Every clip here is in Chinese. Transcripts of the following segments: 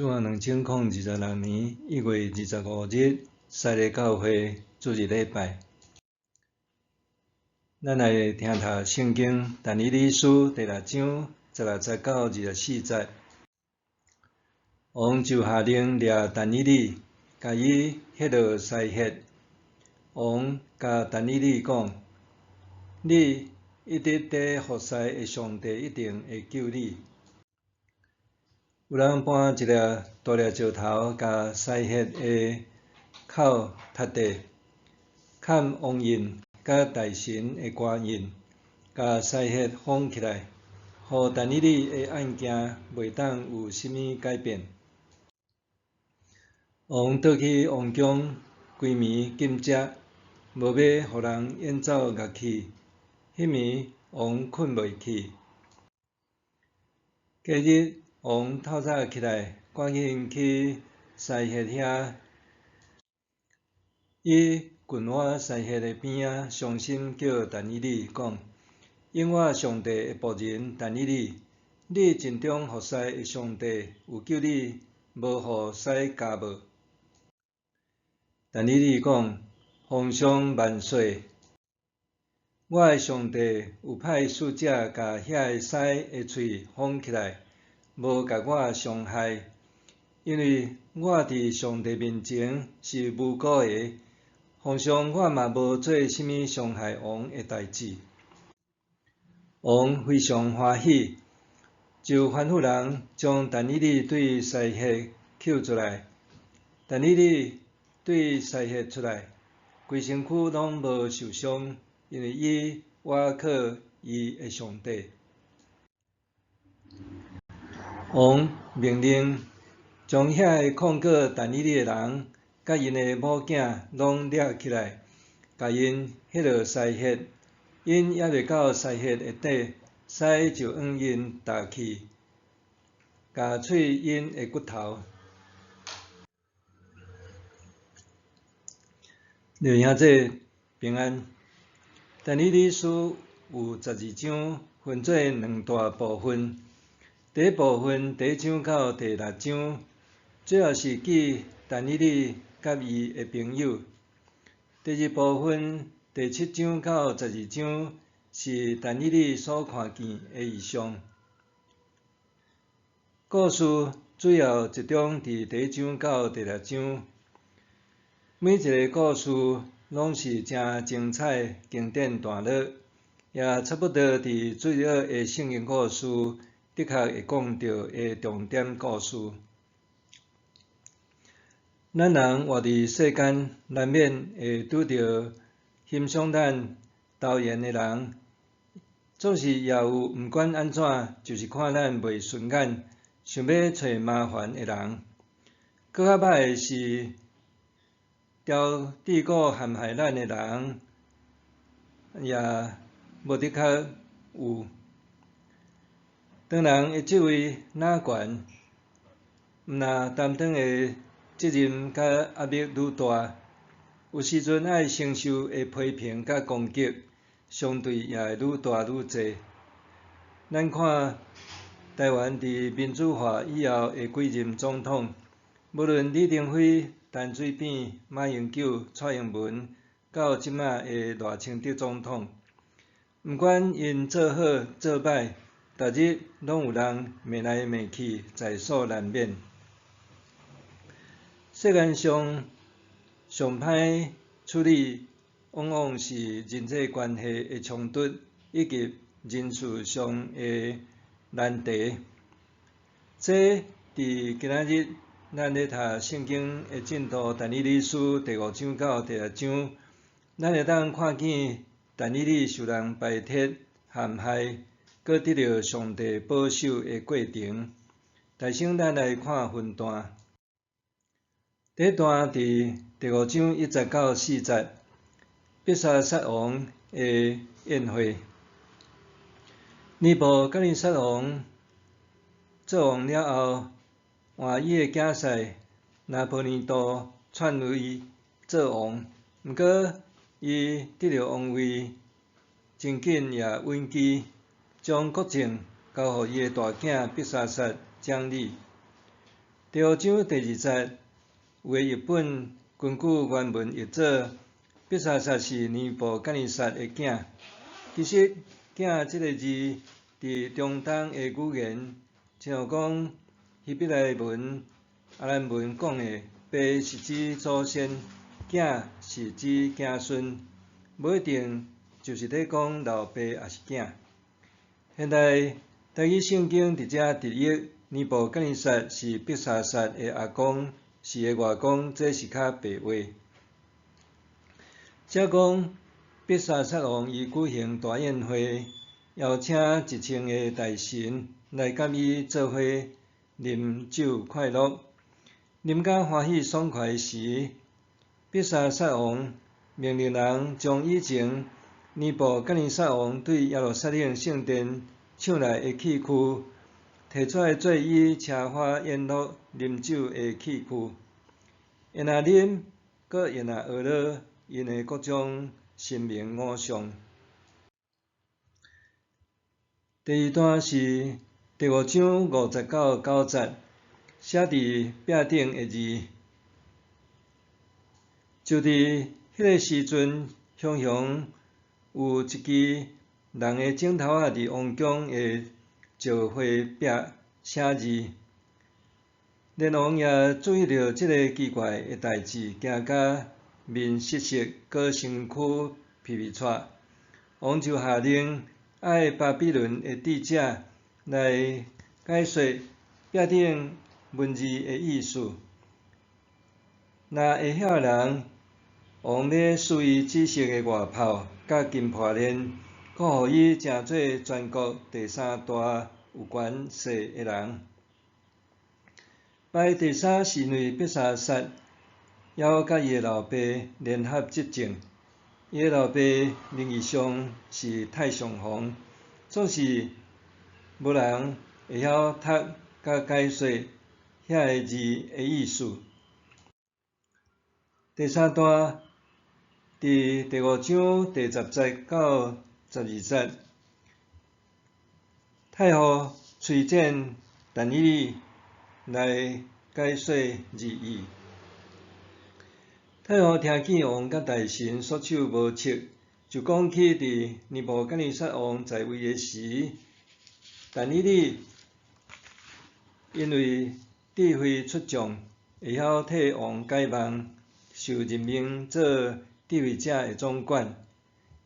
主后2026年1月25日，西礼教会主日礼拜，咱来听读圣经但以理书第6章16节到24节。王就下令掠但以理，甲伊迄落西հետ。王甲但以理讲：你一直伫服侍的上帝一定会救你。有人搬一粒大粒石头，甲西հետ的口踢地，砍王印甲大神的官印，甲西հետ封起来，互但以理的案件袂当有甚物改变。王倒去王宫，规暝禁食，无要互人演奏乐器。迄暝王困袂去。隔日，王透早起来，赶紧去西հետ遐。伊近我西հետ的边仔，伤心叫但以理讲：因我上帝的仆人但以理，你尽忠服侍的上帝有救你，无互使家无？但以理讲：皇上万岁！我的上帝有派使者甲遐个狮的喙封起来，无甲我伤害，因为我伫上帝面前是无辜的。皇上，我嘛无做甚物伤害王的代志。王非常欢喜，就吩咐人将但以理对西հետ救出来。但以理对西հետ出来，规身躯拢无受伤，因为伊倚靠伊的上帝。王命令将遐个控告但以理的人，甲因的某囝拢掠起来，甲因迄落西հետ。因还未到西հետ的底，狮就往因踏去，甲喙因的骨头。弟兄姊妹平安。但以理书有12章，分做2大部分。第一部分第1章到第6章，主要是记但以理甲伊的朋友。第二部分第7章到12章是但以理所看见的异象。故事主要集中伫第1章到第6章。每一个故事拢是真精彩经典段落，也差不多伫最后的圣经故事，的确会讲到的重点故事。咱人活伫世间，难免会拄到欣赏咱投缘的人，总是也有毋管安怎，就是看咱袂顺眼，想要找麻烦的人。搁较歹是调低估陷害咱的人，也无的确有。当人的职位哪悬，毋但担当的责任甲压力愈大，有时阵爱承受的批评甲攻击，相对也会愈大愈济。咱看台湾伫民主化以后的几任总统，无论李登辉、陈水扁、马英九、蔡英文，到即马的赖清德总统，毋管因做好做歹，逐日拢有人骂来骂去，在所难免。世间上上歹处理，往往是人际关系的冲突，以及人事上的难题。这伫今仔日咱咧读圣经的进度，但以理书第5章到第6章，咱会当看见但以理受人排斥、陷害，搁得到上帝保守的过程。大先咱来看分段。第一段伫第5章1节到4节，伯沙撒王的宴会。尼布甲尼撒王做王了后，换伊的囝婿拿破仑度篡位做王，毋过伊得到王位，真紧也稳基，将国政交予伊的大囝伯沙撒掌理。第5章第2节有诶译本根据原文译作：必杀撒是尼布甲尼撒诶囝。其实“囝”这个字伫中东诶语言，亲像讲希伯来文、阿兰文讲诶，爸是指祖先，囝是指子孙，无一定就是咧讲老爸也是囝。现代台语圣经伫遮直译尼布甲尼撒是必杀撒诶阿公，是诶外公，这是较白话。遮讲必杀撒王伊举行大宴会，邀请1,000个大臣来甲伊做伙啉酒快乐，啉甲欢喜爽快时，必杀撒王命令人将以前尼布甲尼撒王对耶路撒冷圣殿抢来诶器具摕出来做伊车花宴乐啉酒诶器具，会若啉，阁会若学了因诶各种神明偶像。第2段是第5章59、90节，写伫壁顶诶字，就伫迄个时阵，雄雄有一支人诶镜头仔伫王宫诶石灰壁写字。连王也注意到即个奇怪诶代志，惊甲面失色，搁身躯皮皮喘。王就下令爱巴比伦诶智者来解说壁顶文字诶意思。若会晓诶人，王咧赐伊紫色诶外袍，甲金破链，搁互伊成做全国第3大有权势诶人。排第3是因为必杀撒要甲伊诶老爸联合执政，伊诶老爸名义上是太上皇，总是无人会晓读甲解说遐个字诶意思。第3段伫第5章第10节到12节，太后推荐但以理来解说字义。太后听见王甲大臣束手无策，就讲起伫尼布甲尼撒王在位诶时，但以理因为智慧出众，会晓替王解梦，受任命做智慧者诶总管。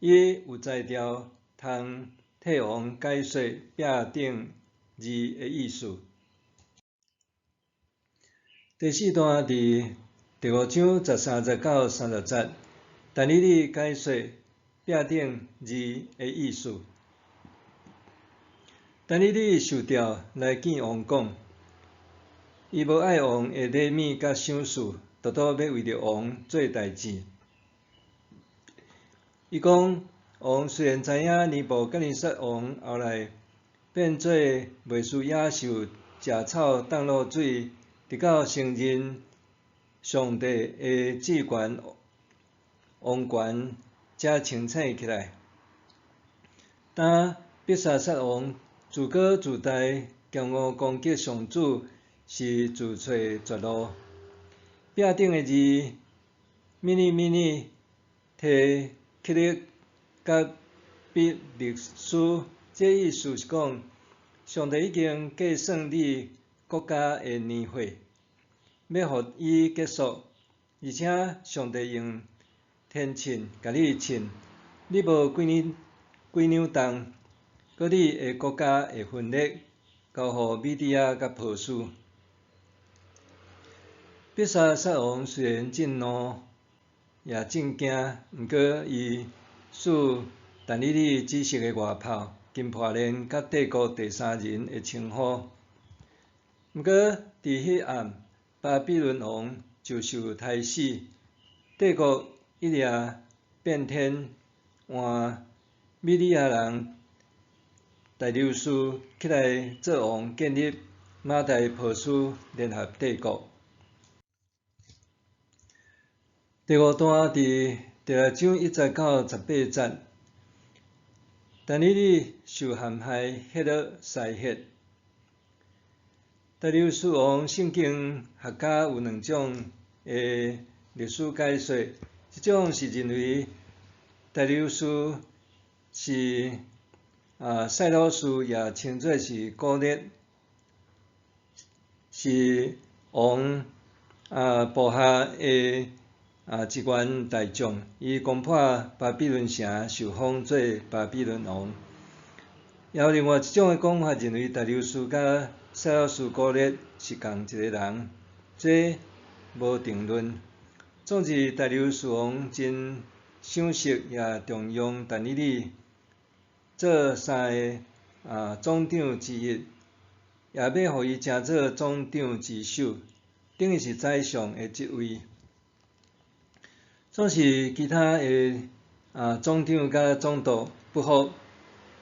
伊有才调，通替王解说壁顶字诶意思。第4段伫第5章13节到30节，但以理解说壁顶字诶意思。但以理受调来见王讲，伊无爱王诶礼物甲赏赐，独独要为着王做代志。伊讲，王虽然知影尼布甲尼撒王后来变做袂输野兽，食草当落水，直到承认上帝诶至权王权，才清醒起来。当必杀撒王自高自大、骄傲攻击上主，是自找绝路。壁顶诶字咪哩摕克力甲比历史，这意思是讲，上帝已经计算你国家诶年岁，要互伊结束，而且上帝用天秤甲你称，你无几两重，搁你诶国家会分裂，交互米底亚甲波斯。必杀撒王虽然震怒，也震惊，毋过伊赐但以理紫色诶外袍、金破链甲帝国第3人诶称号。毋过伫迄暗，巴比伦王就受害死，帝国一夜变天，换米底亚人大流士起来做王，建立马代波斯联合帝国。第5段伫第6章1节到18节，但以理受陷害，血肉晒血。大流士王圣经学家有2种历史解说，一种是认为大流士是塞鲁士，也称作是古列，是王部下的一员大将，伊攻破巴比伦城，受封做巴比伦王。也有另外一种的讲法，认为大流士甲塞鲁士古列是同一个人，这无定论。总之，大流士王真赏识也重用但以理做3个总长之一，也要互伊升做总长之首，等于是宰相的职位。总是其他的总长甲总督不服，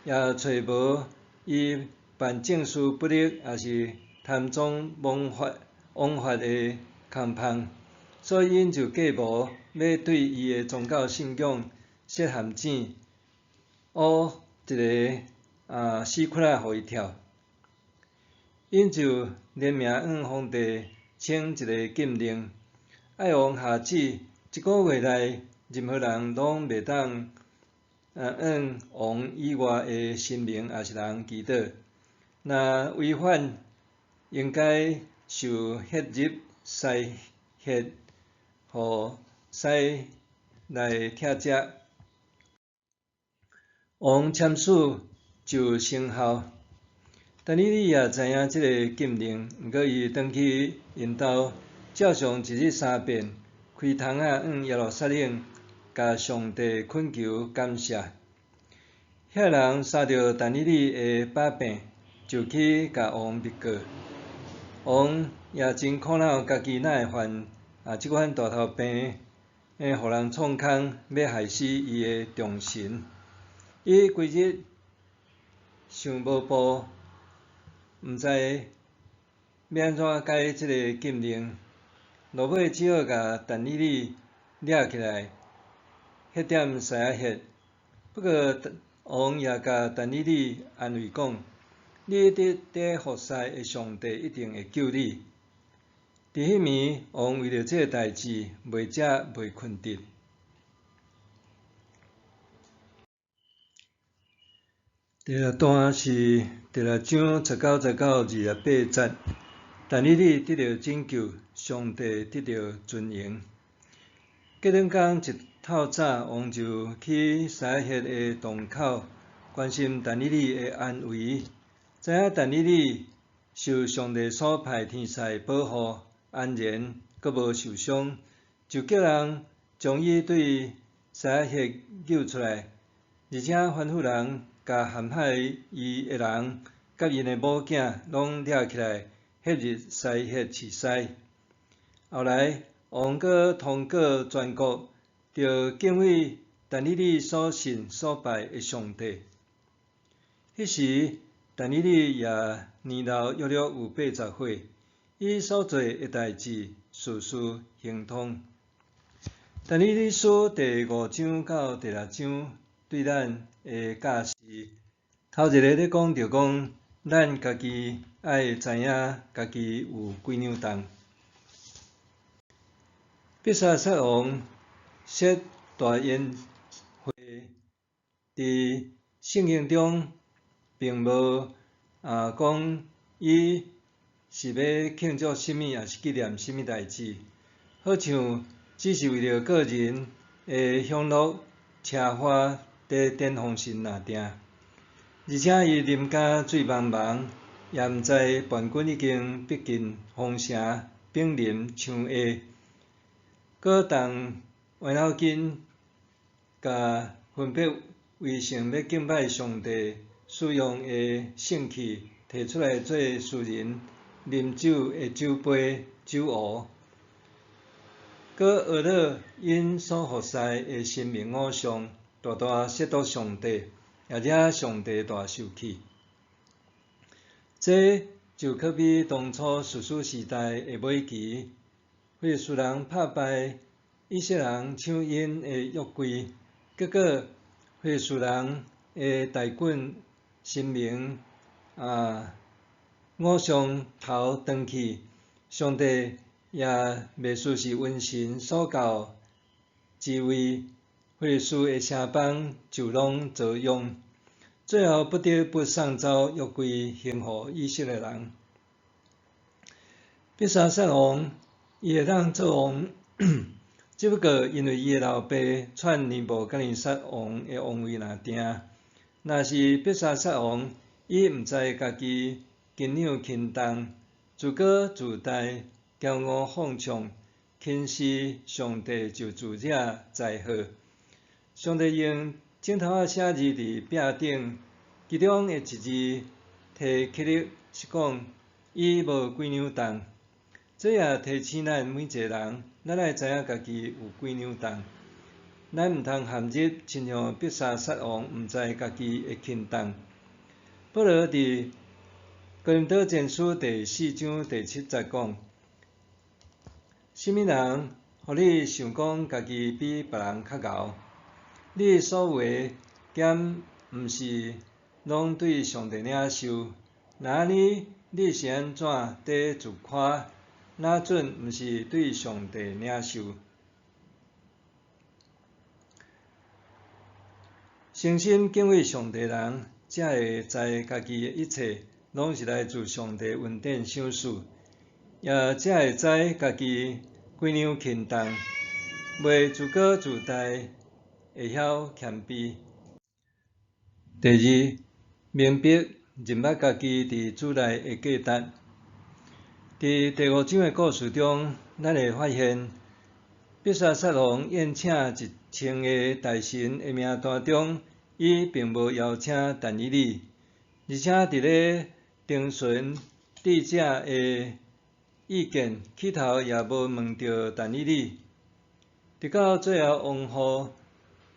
也找无伊办政事不力，也是贪赃枉法的空棒，所以因就计谋要对伊的宗教信仰设陷阱，乌一个死窟仔互伊跳。因就连名向皇帝请一个禁令，爱王下旨，1个月内任何人拢袂当王以外的神明也是人祈祷，若违反，应该受血入西血，互西来拆责。王签署就生效。但以理也知影即个禁令，毋过伊转去因兜，照常一日3遍开窗向耶路撒冷，甲上帝恳求感谢。遐人杀着但以理的把柄，就去甲王密告。王也真苦恼，家己哪会犯即款大头病，互人创空，要害死伊的众神。伊规日想无步，毋知要安怎解即个禁令，落尾只好甲但以理抓起来，喝点西仔血。不过王也甲但以理安慰讲：“你伫服侍的上帝一定会救你。”伫迄暝，王为着即个代志，袂食袂困得。第6段是第6章19、19、28节。但以理得到拯救，上帝得到尊荣。过两天一透早，王就去西仔迄的洞口，关心但以理的安危。知影但以理受上帝所派天使保护安然，阁无受伤，就叫人将伊对西仔迄救出来，而且吩咐人甲陷害伊的人甲因的某囝拢抓起来，挟入西迄饲死。后来，王阁通告全国，着敬畏但以理所信所拜的上帝。迄时，但以理也年老，约有80岁，伊所做的代志，事事亨通。但以理书第5章到第6章对咱的教示，头一个咧讲着讲，咱家己爱知影家己有几两重。伯沙撒王设大宴会，伫圣经中并无讲伊是要庆祝甚物，也是纪念甚物代志，好像只是为了个人的享乐、车花伫殿奉神纳定。而且伊啉甲醉茫茫，也毋知叛军已经逼近皇城，兵临墙下，搁动歪脑筋，甲分别为成要敬拜上帝使用的圣器摕出来做私人啉酒的酒杯、酒壶，搁恶扰因所服侍的神明偶像，大大亵渎上帝，也惹上帝大生气。这就可比当初士师时代的末期，非利士人打败以色列人抢因的约柜，结果非利士人的大军神明五常头转去，上帝也袂输是瘟神所教之位，非利士的城邦就拢遭殃，最后不得不上诏约柜降服以色列人。必沙撒王伊会当做王，只不过因为伊的老爸篡尼布甲尼撒王的王位若定，若是必沙撒王伊毋知家己斤两轻重，自高自大，骄傲放纵，轻视上帝就自惹灾祸。上帝用镜头写字伫壁顶，其中的一字摕起来是讲伊无几两重。这也提醒咱每一个人，咱爱知影家己有几两重，咱毋通陷入亲像必沙撒王毋知家己的轻重。保罗伫哥林多前书第4章第7节讲：什么人，互你想讲家己比别人较敖？你所有的减毋是拢对上帝领受？那安尼，你是安怎在自夸？哪准毋是对上帝领受？诚心敬畏上帝的人，才会知家己的一切拢是来自上帝恩典赏赐，也才会知家己几两轻重，袂自高自大，会晓谦卑。第二，明白认捌家己伫主内的价值。伫第5章的故事中，咱会发现，必沙撒王宴请1,000个大臣的名单中，伊并无邀请但以理，而且伫咧征询智者的意见，起头也无问到但以理，直到最后王后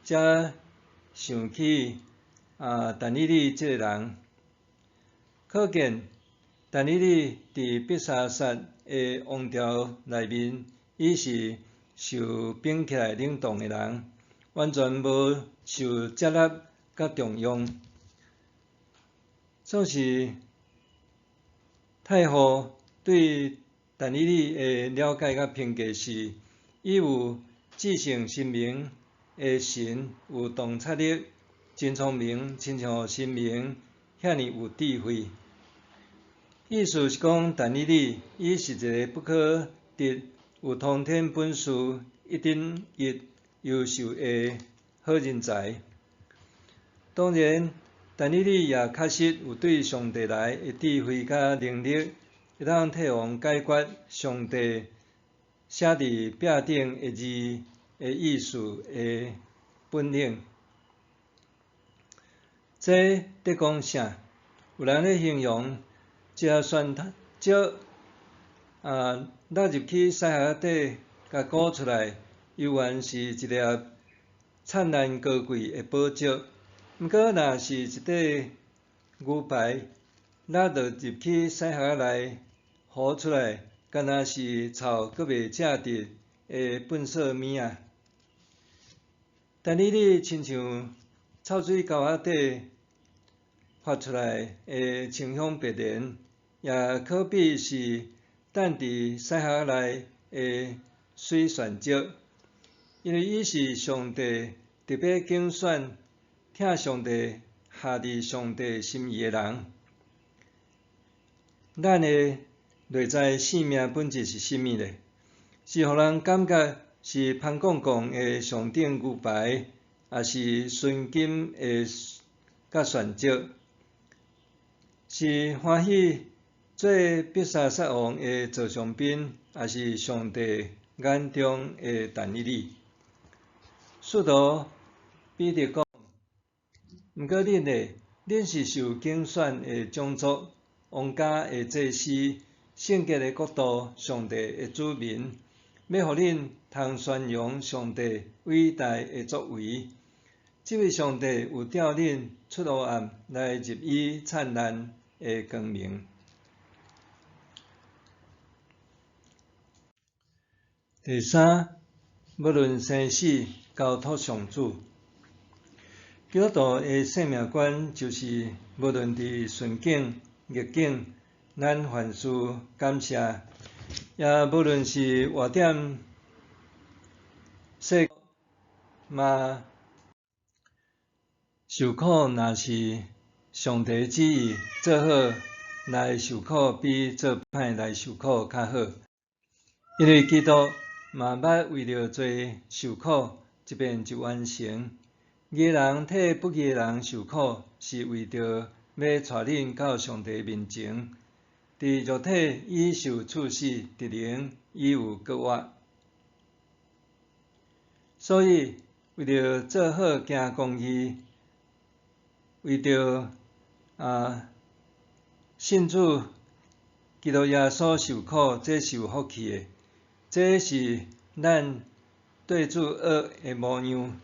才想起但以理这个人，可见但以理伫必沙撒的王朝内面，伊是受并起来领导的人，完全无受接纳甲重用。总是太后对但以理的了解甲评价是，伊有至圣神明的神，有洞察力，真聪明，亲像神明，遐尼有智慧。意思是讲，但以理伊是一个不可得、有通天本事、一等一优秀的好人才。当然，但以理也确实有对上帝来的智慧甲能力，会当替王解决上帝写伫壁顶的字的意思的本领。这得讲啥？有人咧形容，一粒蒜头落入去屎盒底，甲鼓出来，犹原是一粒灿烂高贵的宝石。毋过，若是一块牛排落入去屎盒内，糊出来，敢若是臭阁袂正直的粪扫物仔。但以理亲像臭水沟仔底发出来的清香别莲，也可比是等伫屎盒内的水泉石，因为伊是上帝特别拣选，疼上帝下伫上帝心意的人。咱的内在生命本质是甚物呢？是互人感觉是香杠杠的上等牛排，还是纯金的甲泉石？是欢喜做必沙撒王的座上宾，还是上帝眼中的但以理？使徒彼得讲：毋过恁呢？恁是受拣选的种族，王家的祭司，圣洁的国度，上帝的子民，要互恁通宣扬上帝伟大的作为。这位上帝有调恁出黑暗，来入伊灿烂的光明。第三，无论生死，交托上主。基督徒的生命观就是，无论伫顺境、逆境，咱凡事感谢，也无论是活点世嘛受苦，若是上帝旨意做好来受苦，比做歹来受苦较好。因为基督嘛捌为着罪受苦，一遍就完成。义人替不义人受苦，是为着要带恁到上帝面前。伫肉体已受处死，伫灵已有割活。所以为着做好行公义，为着信主基督耶稣受苦，这是有福气的。这是咱对主恶的模样。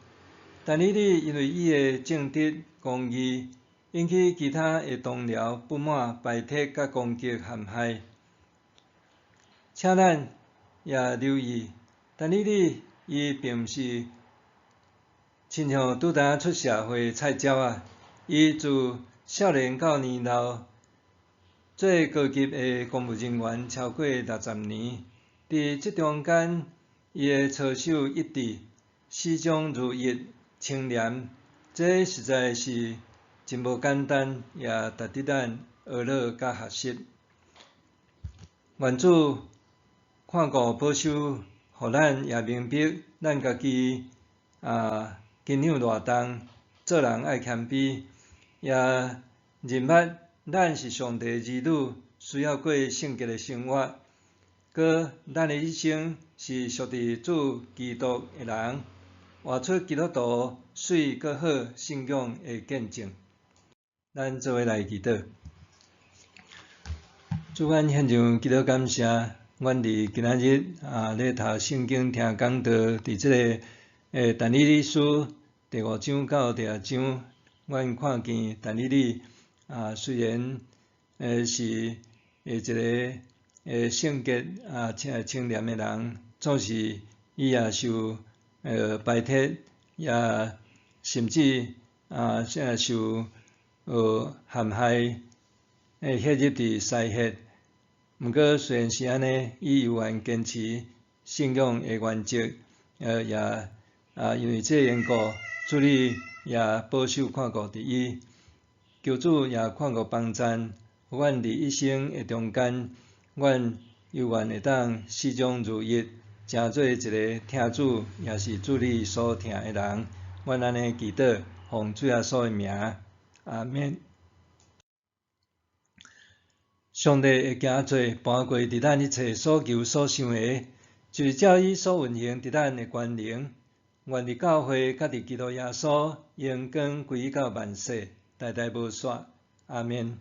但你因为伊的正直公义，引起其他的同僚不满、排斥、甲攻击、陷害。请咱也留意，但你伊并毋是亲像拄当出社会菜鸟啊，伊自少年到年老，做高级的公务人员超过60年。伫这中间，伊的操守一致，始终如一、清廉，这实在是真无简单，也值得咱学习甲学习。愿主看顾保守，互咱也明白，咱家己斤两偌重，做人爱谦卑，也认捌咱是上帝儿女，需要过圣洁的生活。搁咱的一生是属伫主基督的人，活出基督徒水搁好信仰的见证。咱做伙来祈祷。主，阮献上基督感谢，阮伫今仔日咧读圣经听讲道，伫即个但以理书第5章到第6章，阮看见但以理虽然是一个圣洁清廉的人，总是伊也受排斥，也甚至受陷害，陷入伫西血。毋过虽然是安尼，伊依然坚持信仰的原则，也因为这缘故，主你也保守看顾伫伊，求主也看顾帮赞，互阮伫一生的中间，阮犹原会当始终如一，成做一个听主也是主你所听的人。阮安尼祈祷，奉主耶稣的名，阿免。上帝会行做搬过伫咱一切所求所想的，就是照伊所运行伫咱的权能。愿伫教会甲伫基督耶稣荣光归到万世，代代无煞。阿免。